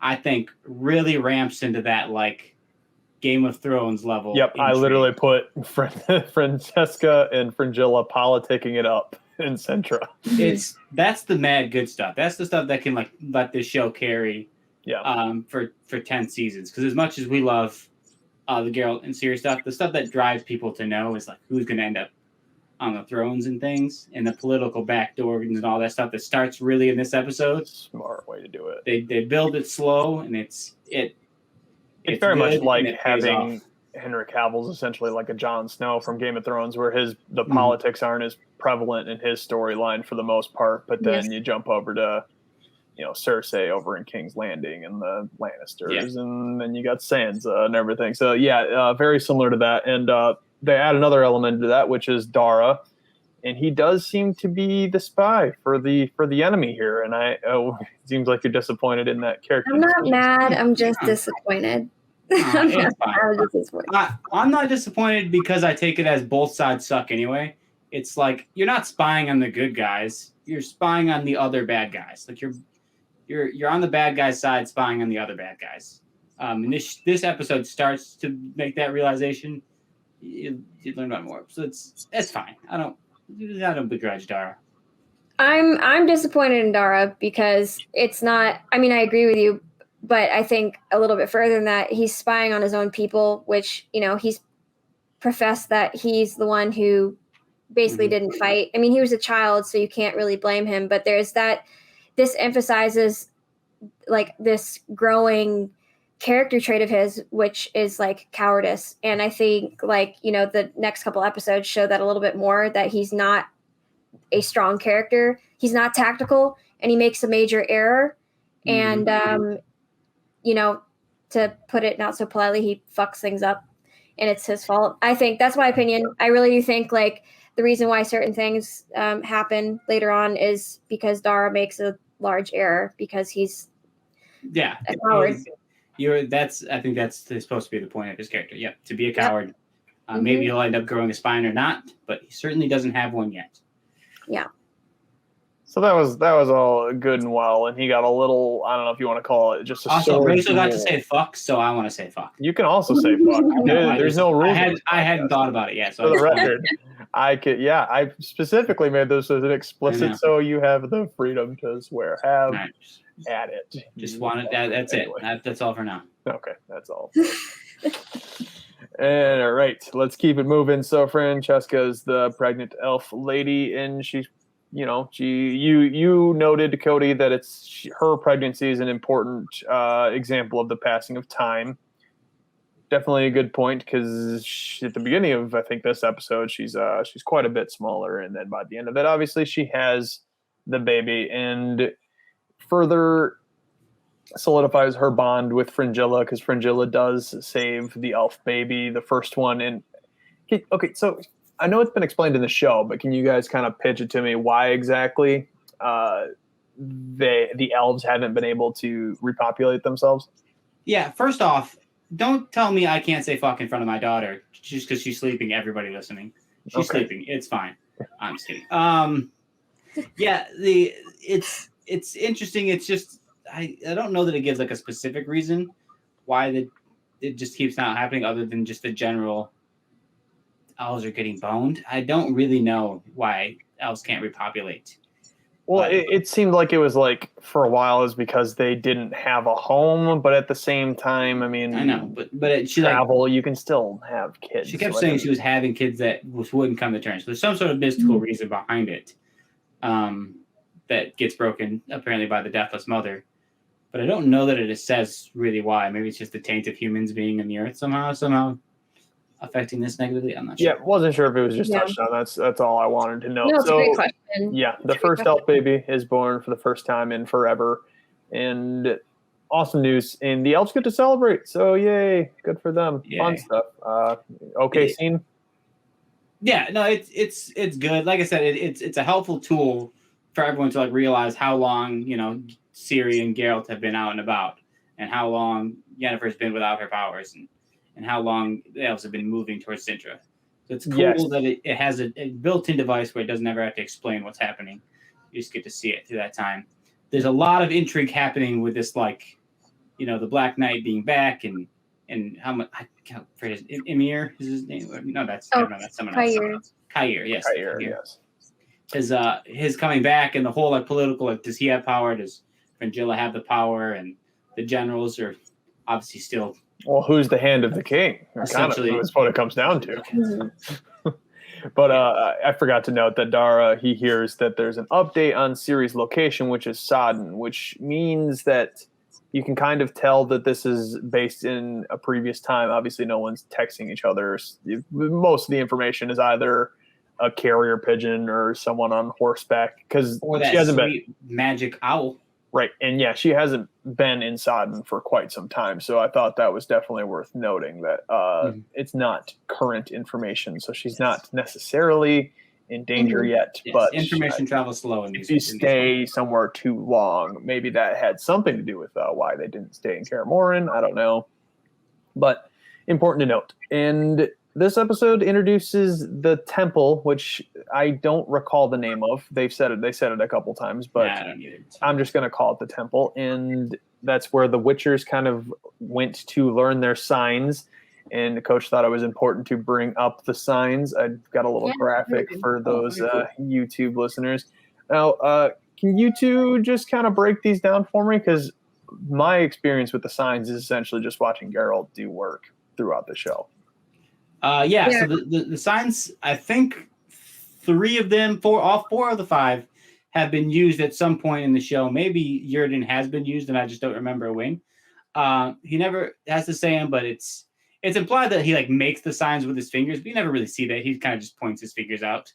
I think, really ramps into that like Game of Thrones level. Yep, I literally put Francesca and Fringilla politicking it up in Centra. That's the mad good stuff. That's the stuff that can like let this show carry for 10 seasons. Because as much as we love the Geralt and Ciri stuff, the stuff that drives people to know is like who's going to end up on the thrones and things, and the political backdoors and all that stuff that starts really in this episode. Smart way to do it. They build it slow, and it's very much like having Henry Cavill's essentially like a Jon Snow from Game of Thrones, where the politics aren't as prevalent in his storyline for the most part, but then you jump over to Cersei over in King's Landing and the Lannisters, and then you got Sansa and everything. So very similar to that. And they add another element to that, which is Dara, and he does seem to be the spy for the enemy here. And it seems like you're disappointed in that character. I'm not mad. I'm just disappointed. I'm not disappointed because I take it as both sides suck anyway. It's like you're not spying on the good guys; you're spying on the other bad guys. Like you're on the bad guys' side, spying on the other bad guys. And this episode starts to make that realization. You learn about more, so it's fine. I don't begrudge Dara. I'm disappointed in Dara because it's not. I mean, I agree with you, but I think a little bit further than that, he's spying on his own people, which he's professed that he's the one who basically didn't fight. I mean, he was a child, so you can't really blame him. But there's that. This emphasizes like this growing character trait of his, which is like cowardice. And I think the next couple episodes show that a little bit more, that he's not a strong character. He's not tactical, and he makes a major error. And, to put it not so politely, he fucks things up, and it's his fault. I think that's my opinion. I really do think like the reason why certain things happen later on is because Dara makes a large error because he's a coward. I think that's supposed to be the point of his character. Yep, to be a coward. Maybe he'll end up growing a spine or not, but he certainly doesn't have one yet. Yeah. So that was all good and well, and he got a little, I don't know if you want to call it just a also, Rachel got to say fuck, so I want to say fuck. You can also say fuck. There's no rules. I hadn't thought about it yet. So for the record, I specifically made this as an explicit, so you have the freedom to swear. At it. Just wanted that. That's anyway. That's all for now. Okay, that's all. And all right, let's keep it moving. So Francesca is the pregnant elf lady, and she's, you noted, Cody, that her pregnancy is an important example of the passing of time. Definitely a good point, because at the beginning of, I think, this episode, she's quite a bit smaller, and then by the end of it, obviously she has the baby, and further solidifies her bond with Fringilla, because Fringilla does save the elf baby, the first one. And okay, so I know it's been explained in the show, but can you guys kind of pitch it to me why exactly the elves haven't been able to repopulate themselves? Yeah, first off, don't tell me I can't say fuck in front of my daughter just because she's sleeping. Everybody listening, she's Okay. sleeping. It's fine. I'm just kidding. Yeah, it's interesting. It's just I don't know that it gives like a specific reason why it just keeps not happening, other than just the general owls are getting boned. I don't really know why owls can't repopulate. Well, But it seemed like it was like for a while is because they didn't have a home, but at the same time, I mean, I know, but she travel, you can still have kids. she kept so saying she was having kids that wouldn't come to terms. So there's some sort of mystical reason behind it, that gets broken apparently by the deathless mother. But I don't know that it says really why. Maybe it's just the taint of humans being in the earth somehow affecting this negatively. I'm not sure. Yeah, wasn't sure if it was just Yeah. touchdown. That's all I wanted to know. No, it's so a great question. yeah, the It's a great first elf baby is born for the first time in forever, and awesome news. And the elves get to celebrate. So yay, good for them. Fun Yay. stuff. Okay, Yeah. scene. Yeah, no, it's good. Like I said, it's a helpful tool for everyone to like realize how long Ciri and Geralt have been out and about, and how long Yennefer's been without her powers, and how long the elves have been moving towards Sintra. So it's cool Yes. that it has a built-in device where it doesn't ever have to explain what's happening. You just get to see it through that time. There's a lot of intrigue happening with this, like, the Black Knight being back, and how much I can't forget Emir is his name. No, that's someone else. Kair, yes. Kair, yes. His coming back, and the whole like political, like, does he have power? Does Fringilla have the power? And the generals are obviously still Well, who's the hand of the king? Essentially. Kind of is what it comes down to. Mhm. But I forgot to note that Dara, he hears that there's an update on Ciri's location, which is Sodden, which means that you can kind of tell that this is based in a previous time. Obviously, no one's texting each other. Most of the information is either a carrier pigeon or someone on horseback, because or that she hasn't sweet magic owl. right. And yeah, she hasn't been in Sodden for quite some time. So I thought that was definitely worth noting that it's not current information. So she's not necessarily in danger yet. Yes, but information travels slow in these. if you stay somewhere too long, maybe that had something to do with why they didn't stay in Kaer Morhen. I don't know. But important to note. And this episode introduces the temple, which I don't recall the name of. They said it a couple times, but I don't either. I'm just going to call it the temple. And that's where the Witchers kind of went to learn their signs. And the coach thought it was important to bring up the signs. I've got a little graphic for those YouTube listeners. Now, can you two just kind of break these down for me? Because my experience with the signs is essentially just watching Geralt do work throughout the show. Yeah. So the signs, I think all four of the five have been used at some point in the show. Maybe Jurden has been used, and I just don't remember a wing. He never has to say them, but it's implied that he like makes the signs with his fingers, but you never really see that. He kind of just points his fingers out.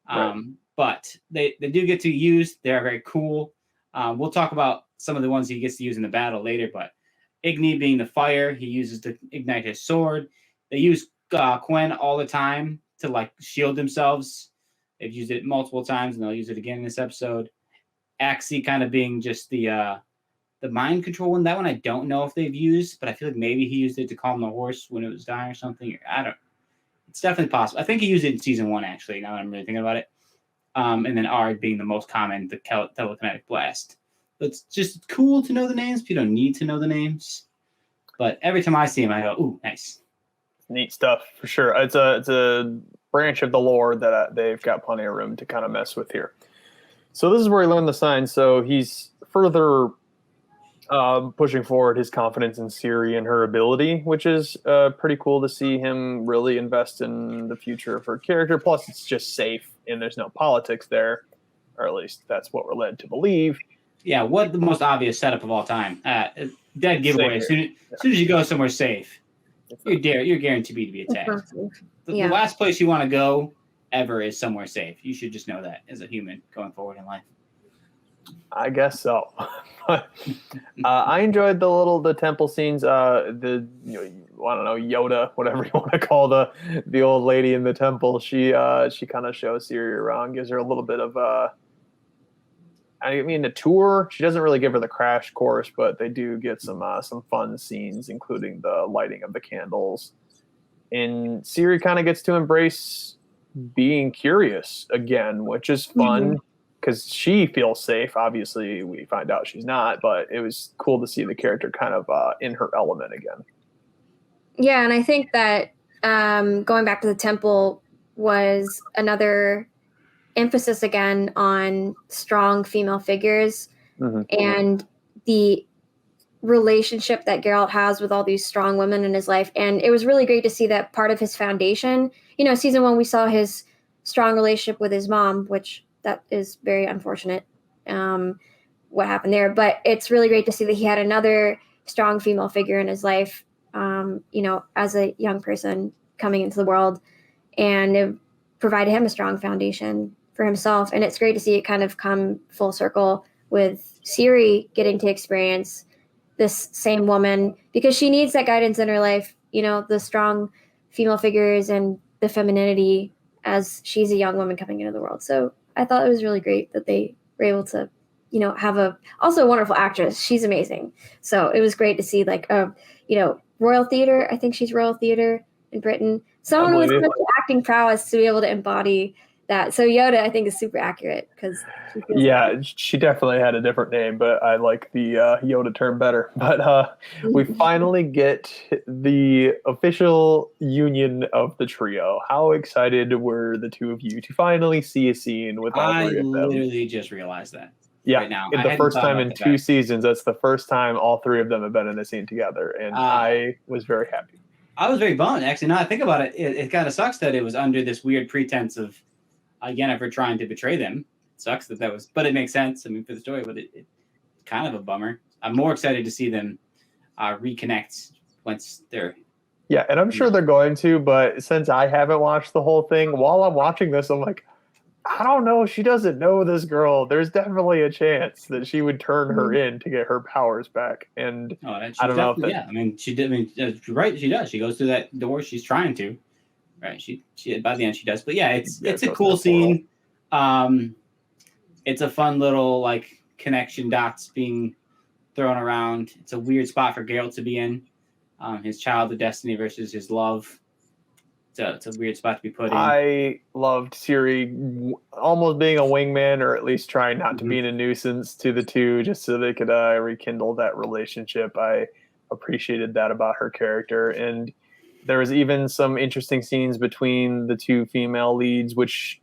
Right. But they do get to use. They're very cool. We'll talk about some of the ones he gets to use in the battle later, but Igni being the fire, he uses to ignite his sword. They use Quen all the time to like shield themselves. They've used it multiple times, and they'll use it again in this episode. Axie kind of being just the mind control one. That one I don't know if they've used, but I feel like maybe he used it to calm the horse when it was dying or something. I don't. It's definitely possible. I think he used it in season 1, actually, now that I'm really thinking about it. And then R being the most common, the telekinetic blast. It's just cool to know the names, but you don't need to know the names. But every time I see him, I go, ooh, nice. Neat stuff, for sure. It's a branch of the lore that they've got plenty of room to kind of mess with here. So this is where he learned the signs. So he's further pushing forward his confidence in Ciri and her ability, which is pretty cool to see him really invest in the future of her character. Plus, it's just safe and there's no politics there, or at least that's what we're led to believe. Yeah, what the most obvious setup of all time. Dead giveaway. As soon as you go somewhere safe, you're guaranteed to be attacked. The last place you want to go ever is somewhere safe. You should just know that as a human going forward in life. I guess so. I enjoyed the temple scenes. I don't know, Yoda, whatever you want to call the old lady in the temple. She kind of shows Ciri around, gives her a little bit of I mean, the tour, she doesn't really give her the crash course, but they do get some fun scenes, including the lighting of the candles. And Siri kind of gets to embrace being curious again, which is fun because she feels safe. Obviously, we find out she's not, but it was cool to see the character kind of in her element again. Yeah, and I think that going back to the temple was another emphasis again on strong female figures and the relationship that Geralt has with all these strong women in his life. And it was really great to see that part of his foundation. You know, season 1, we saw his strong relationship with his mom, which that is very unfortunate, what happened there. But it's really great to see that he had another strong female figure in his life, you know, as a young person coming into the world, and it provided him a strong foundation for himself. And it's great to see it kind of come full circle with Ciri getting to experience this same woman, because she needs that guidance in her life, you know, the strong female figures and the femininity as she's a young woman coming into the world. So I thought it was really great that they were able to, you know, have also a wonderful actress. She's amazing. So it was great to see, like, you know, Royal Theatre. I think she's Royal Theatre in Britain. Someone with such acting prowess to be able to embody that. So Yoda, I think, is super accurate because she definitely had a different name, but I like the Yoda term better. But we finally get the official union of the trio. How excited were the two of you to finally see a scene with all three of them? I literally just realized that. Yeah, right now. The first time in 2 seasons, that's the first time all three of them have been in a scene together, and I was very happy. I was very bummed, actually. Now I think about it, it kind of sucks that it was under this weird pretense of Yennefer trying to betray them. It sucks that was, but it makes sense. I mean, for the story, but it's kind of a bummer. I'm more excited to see them reconnect once they're. Yeah, and I'm sure they're going to, but since I haven't watched the whole thing, while I'm watching this, I'm like, I don't know. She doesn't know this girl. There's definitely a chance that she would turn her in to get her powers back. And I don't know if that. Yeah, I mean, she did. I mean, right? She does. She goes through that door. She's trying to. Right. She by the end she does. But yeah, it's a cool scene. It's a fun little like connection dots being thrown around. It's a weird spot for Geralt to be in. His childhood destiny versus his love. It's a weird spot to be put in. I loved Ciri almost being a wingman, or at least trying not to be a nuisance to the two, just so they could rekindle that relationship. I appreciated that about her character. And there was even some interesting scenes between the two female leads, which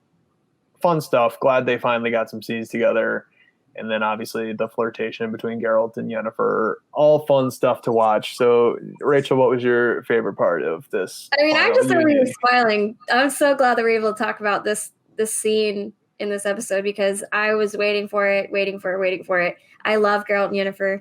fun stuff. Glad they finally got some scenes together. And then obviously the flirtation between Geralt and Yennefer, all fun stuff to watch. So, Rachel, what was your favorite part of this? I mean, I'm just really smiling. I'm so glad that we're able to talk about this scene in this episode, because I was waiting for it. I love Geralt and Yennefer.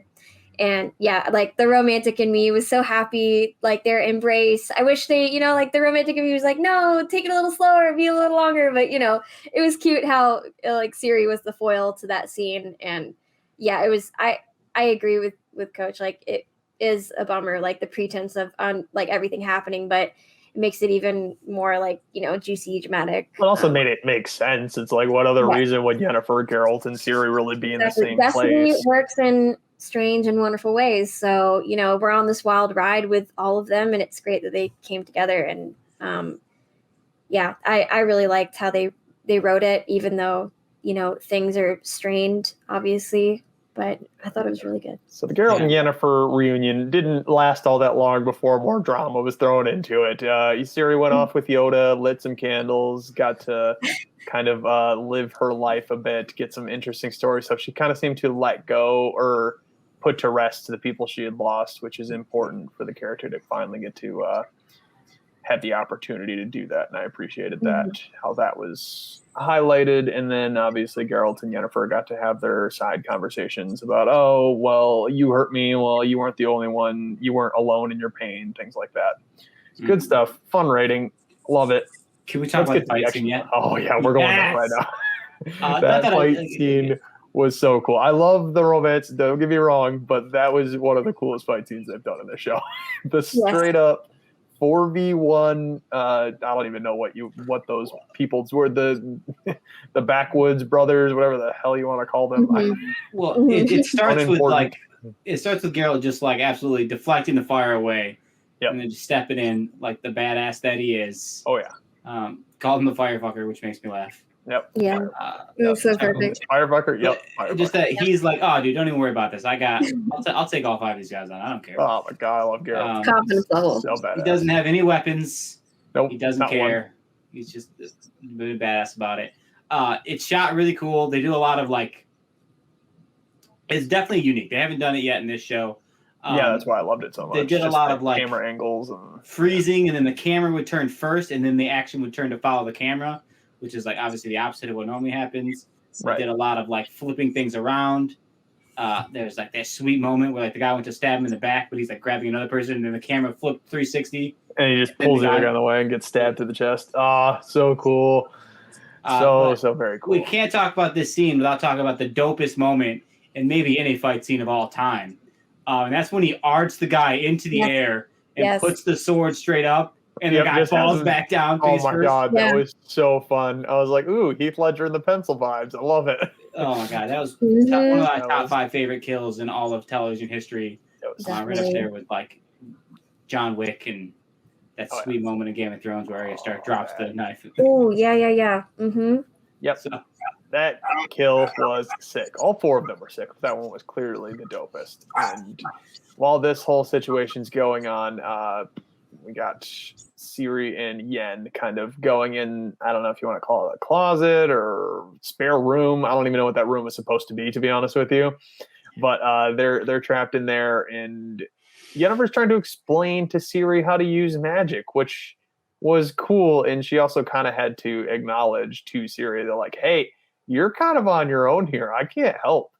And yeah, like the romantic in me was so happy, like their embrace. I wish they, you know, like the romantic in me was like, no, take it a little slower, be a little longer. But, you know, it was cute how like Ciri was the foil to that scene. And yeah, it was, I agree with Coach. Like it is a bummer, like the pretense of like everything happening, but it makes it even more like, you know, juicy, dramatic. It also made it make sense. It's like, what other reason would Yennefer, Geralt, and Ciri really be in the same Destiny place? Works in strange and wonderful ways. So, you know, we're on this wild ride with all of them, and it's great that they came together. And yeah, I really liked how they wrote it, even though, you know, things are strained, obviously. But I thought it was really good. So the Geralt and Yennefer reunion didn't last all that long before more drama was thrown into it. Ciri went off with Yoda, lit some candles, got to kind of live her life a bit, get some interesting stories. So she kind of seemed to let go or put to rest the people she had lost, which is important for the character to finally get to have the opportunity to do that. And I appreciated that, how that was highlighted. And then obviously Geralt and Yennefer got to have their side conversations about, oh, well, you hurt me. Well, you weren't the only one. You weren't alone in your pain, things like that. It's good stuff. Fun rating. Love it. Can we talk about the fight scene yet? Oh, yeah, we're going there right now. That fight scene was so cool. I love the romance, don't get me wrong, but that was one of the coolest fight scenes I've done in this show. The straight up 4v1. I don't even know what those peoples were. The backwoods brothers, whatever the hell you want to call them. Well, it starts with Unimportant. it starts with Geralt just like absolutely deflecting the fire away, Yep. and then just stepping in like the badass that he is. Oh yeah. Called him the firefucker, which makes me laugh. Yep. Yeah. It was so perfect. Firefucker. Yep. But just that he's like, oh, dude, don't even worry about this. I'll take all 5 of these guys on. I don't care. Oh my god, I love Geralt. Confidence level. So badass. He doesn't have any weapons. Nope. He doesn't not care. one. He's just really badass about it. It's shot really cool. They do a lot of like. It's definitely unique. They haven't done it yet in this show. Yeah, that's why I loved it so much. They did a Just lot the of like camera angles and freezing, and then the camera would turn first, and then the action would turn to follow the camera, which is like obviously the opposite of what normally happens. Right. They did a lot of like flipping things around. There's like that sweet moment where like the guy went to stab him in the back, but he's like grabbing another person, and then the camera flipped 360. and he just pulls the other guy on the way and gets stabbed through the chest. So cool. So very cool. We can't talk about this scene without talking about the dopest moment and maybe any fight scene of all time. And that's when he arcs the guy into the air and puts the sword straight up, and the guy falls back down. Oh my god, that was so fun. I was like, ooh, Heath Ledger and the pencil vibes. I love it. Oh my god, that was one of my top 5 favorite kills in all of television history. Right up there with like John Wick and that sweet moment in Game of Thrones where Arya Stark drops the knife. Oh yeah. Mm-hmm. Yep. So, that kill was sick. All 4 of them were sick. That one was clearly the dopest. And while this whole situation's going on, we got Ciri and Yen kind of going in. I don't know if you want to call it a closet or spare room. I don't even know what that room is supposed to be honest with you. But they're trapped in there, and Yennefer's trying to explain to Ciri how to use magic, which was cool. And she also kind of had to acknowledge to Ciri that like, hey, you're kind of on your own here. I can't help.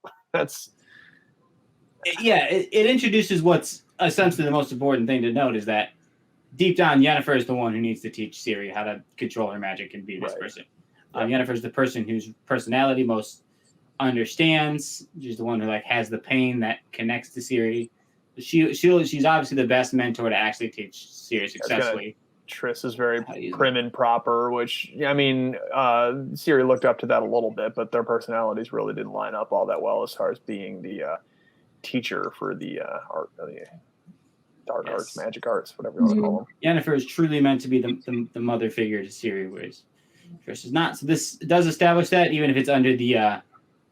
It introduces what's essentially the most important thing to note is that deep down, Yennefer is the one who needs to teach Ciri how to control her magic and be this person. Yennefer is the person whose personality most understands. She's the one who like has the pain that connects to Ciri. She's obviously the best mentor to actually teach Ciri successfully. Triss is very prim and proper, which, I mean, Ciri looked up to that a little bit, but their personalities really didn't line up all that well as far as being the teacher for the art, the dark arts, magic arts, whatever you want to call them. Yennefer is truly meant to be the mother figure to Ciri, whereas Triss is not. So this does establish that, even if it's under the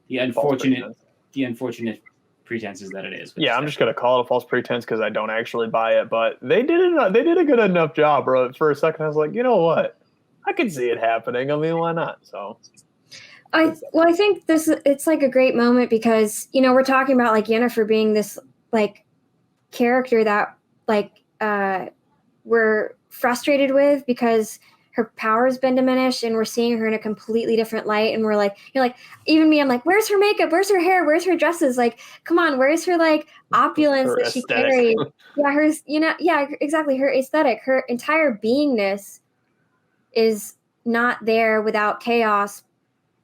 unfortunate pretenses that it is. Yeah, I'm just gonna call it a false pretense because I don't actually buy it, but they did a good enough job, bro. For a second, I was like, you know what, I could see it happening. I mean, why not? So, I think it's like a great moment because we're talking about like Yennefer being this like character that like we're frustrated with because her power has been diminished and we're seeing her in a completely different light, and we're like, even me, I'm like, where's her makeup, where's her hair, where's her dresses, like, come on, where's her like opulence that she carried? Exactly, her aesthetic, her entire beingness is not there without chaos.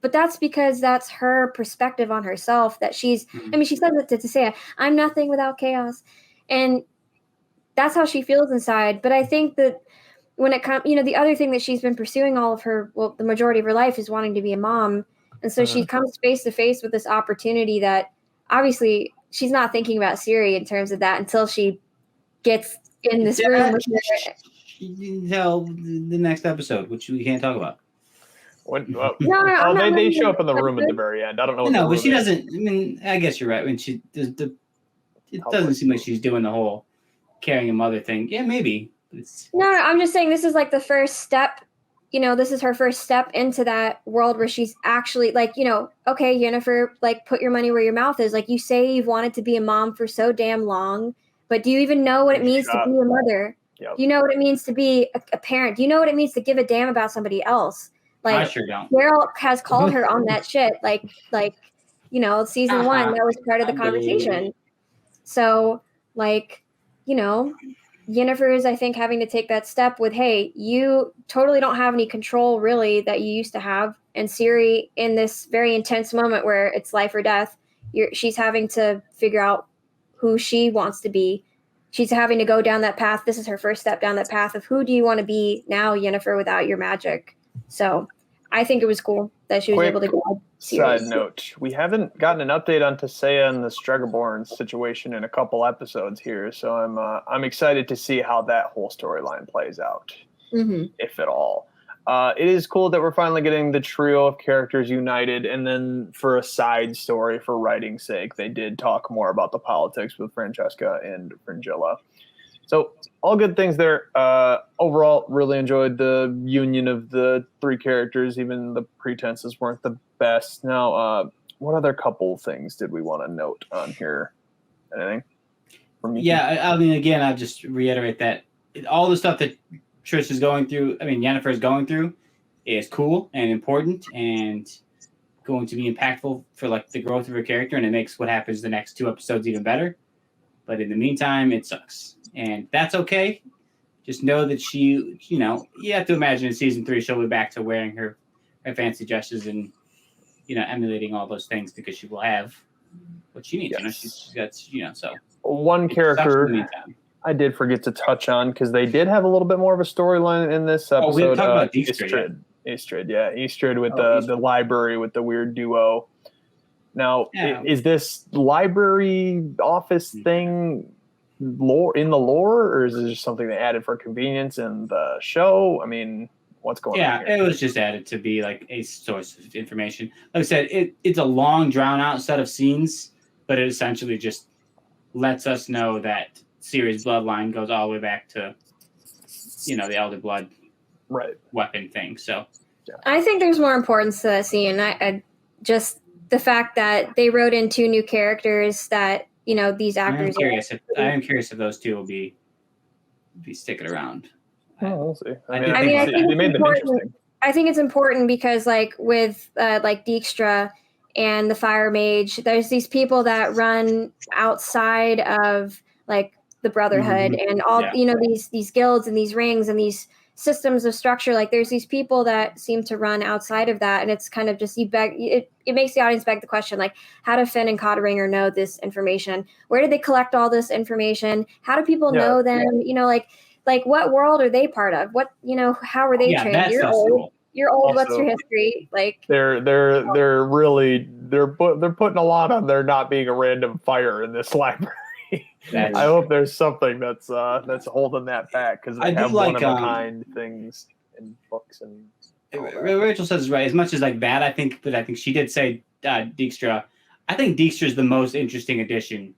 But that's because that's her perspective on herself, that she's I mean, she says it to say, I'm nothing without chaos, and that's how she feels inside. But I think that when it comes, the other thing that she's been pursuing all of her, the majority of her life is wanting to be a mom. And so she comes face to face with this opportunity that obviously she's not thinking about Ciri in terms of that until she gets in this room with her. Until the next episode, which we can't talk about. They show up in the room at the very end. I don't know. No, but she doesn't. I mean, I guess you're right. When it doesn't seem like she's doing the whole carrying a mother thing. Yeah, maybe. No, I'm just saying this is like the first step. This is her first step into that world where she's actually like, okay, Yennefer, like put your money where your mouth is. Like you say you've wanted to be a mom for so damn long, but do you even know what it means to be a mother? Yep. Do you know what it means to be a parent? Do you know what it means to give a damn about somebody else? Like I sure don't. Daryl has called her on that shit. Like season 1, that was part of the conversation. So Yennefer is, I think, having to take that step with, hey, you totally don't have any control really that you used to have. And Ciri, in this very intense moment where it's life or death, she's having to figure out who she wants to be. she's having to go down that path. This is her first step down that path of who do you want to be now, Yennefer, without your magic. So I think it was cool that she was able to go. Side note, we haven't gotten an update on Tissaia and the Stregoborn situation in a couple episodes here, so I'm excited to see how that whole storyline plays out, if at all. It is cool that we're finally getting the trio of characters united, and then for a side story, for writing's sake, they did talk more about the politics with Francesca and Fringilla. So all good things there. Overall, really enjoyed the union of the three characters, even the pretenses weren't the best. Now, what other couple things did we want to note on here? Anything? Yeah, I mean, again, I'll just reiterate that all the stuff that Trish is going through, Yennefer is going through, is cool and important and going to be impactful for like the growth of her character, and it makes what happens the next 2 episodes even better. But in the meantime, it sucks, and that's okay. Just know that she, you have to imagine in season 3 she'll be back to wearing her fancy dresses and emulating all those things because she will have what she needs. Yes. She's got, so one character I did forget to touch on because they did have a little bit more of a storyline in this episode. We talked about Istrid. Istrid with the library with the weird duo. Now, is this library office thing in the lore, or is it just something they added for convenience in the show? I mean, what's going on here? Yeah, it was just added to be like a source of information. Like I said, it's a long, drawn-out set of scenes, but it essentially just lets us know that Ciri's bloodline goes all the way back to, the Elder Blood weapon thing. So I think there's more importance to that scene. I just the fact that they wrote in 2 new characters that these actors. I am curious if those 2 will be sticking around. We'll see. I think they made them interesting. I think it's important because, like with Dijkstra and the Fire Mage, there's these people that run outside of like the Brotherhood and all these guilds and these rings and these systems of structure. Like there's these people that seem to run outside of that, and it's kind of just it makes the audience beg the question, like, how do Finn and Codringer know this information? Where did they collect all this information? How do people know them? Like what world are they part of? What how are they trained? You're old. Cool. You're old. Also, what's your history? Like they're putting a lot on there not being a random fire in this library. I hope there's something that's holding that back because they have one of a kind things in books and. Rachel says is right. As much as like that, I think she did say Dijkstra. I think Dijkstra is the most interesting addition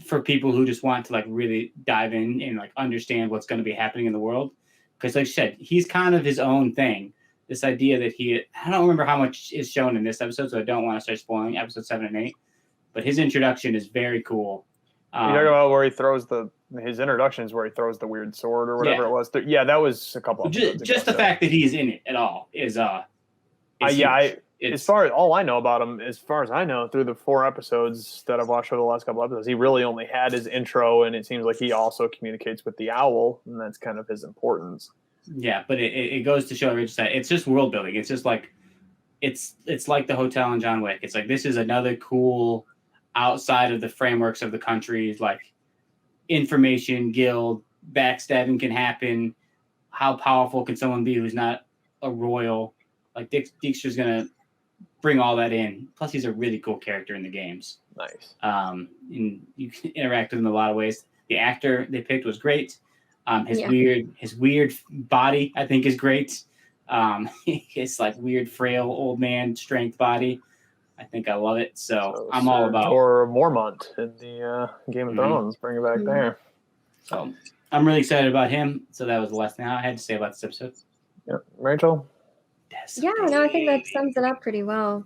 for people who just want to like really dive in and like understand what's going to be happening in the world. Because like I said, he's kind of his own thing. This idea that I don't remember how much is shown in this episode, so I don't want to start spoiling episode 7 and 8. But his introduction is very cool. You talking about where he throws his introduction is where he throws the weird sword or whatever it was. Yeah, that was a couple of just the fact that he's in it at all is as far as all I know about him, as far as I know, through the 4 episodes that I've watched over the last couple of episodes, he really only had his intro, and it seems like he also communicates with the owl, and that's kind of his importance. Yeah, but it goes to show it's just world building. It's just like it's like the hotel in John Wick. It's like this is another cool outside of the frameworks of the country, like information guild, backstabbing can happen. How powerful can someone be who's not a royal? Like Dijkstra's gonna bring all that in. Plus, he's a really cool character in the games. Nice. And you can interact with him in a lot of ways. The actor they picked was great. His weird body, I think, is great. His like weird, frail old man strength body. I think I love it. So I'm all about. Or Mormont in the Game of Thrones. Bring it back there. So I'm really excited about him. So that was the last thing I had to say about this episode. Yep. Rachel? I think that sums it up pretty well.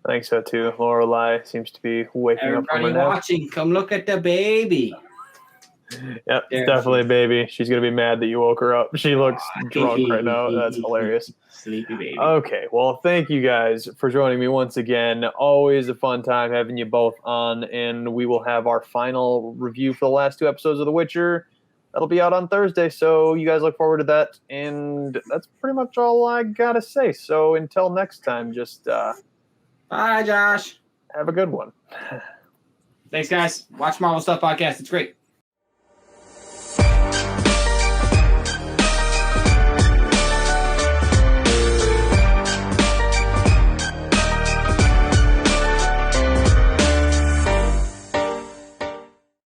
I think so too. Lorelai seems to be waking up from her nap. Watching, come look at the baby. Yep, it's definitely a baby. She's gonna be mad that you woke her up. She looks drunk right now. That's hilarious. Sleepy baby. Okay, well, thank you guys for joining me once again. Always a fun time having you both on, and we will have our final review for the last 2 episodes of The Witcher. That'll be out on Thursday, so you guys look forward to that. And that's pretty much all I gotta say. So until next time, just bye, Josh. Have a good one. Thanks, guys. Watch Marvel Stuff Podcast. It's great.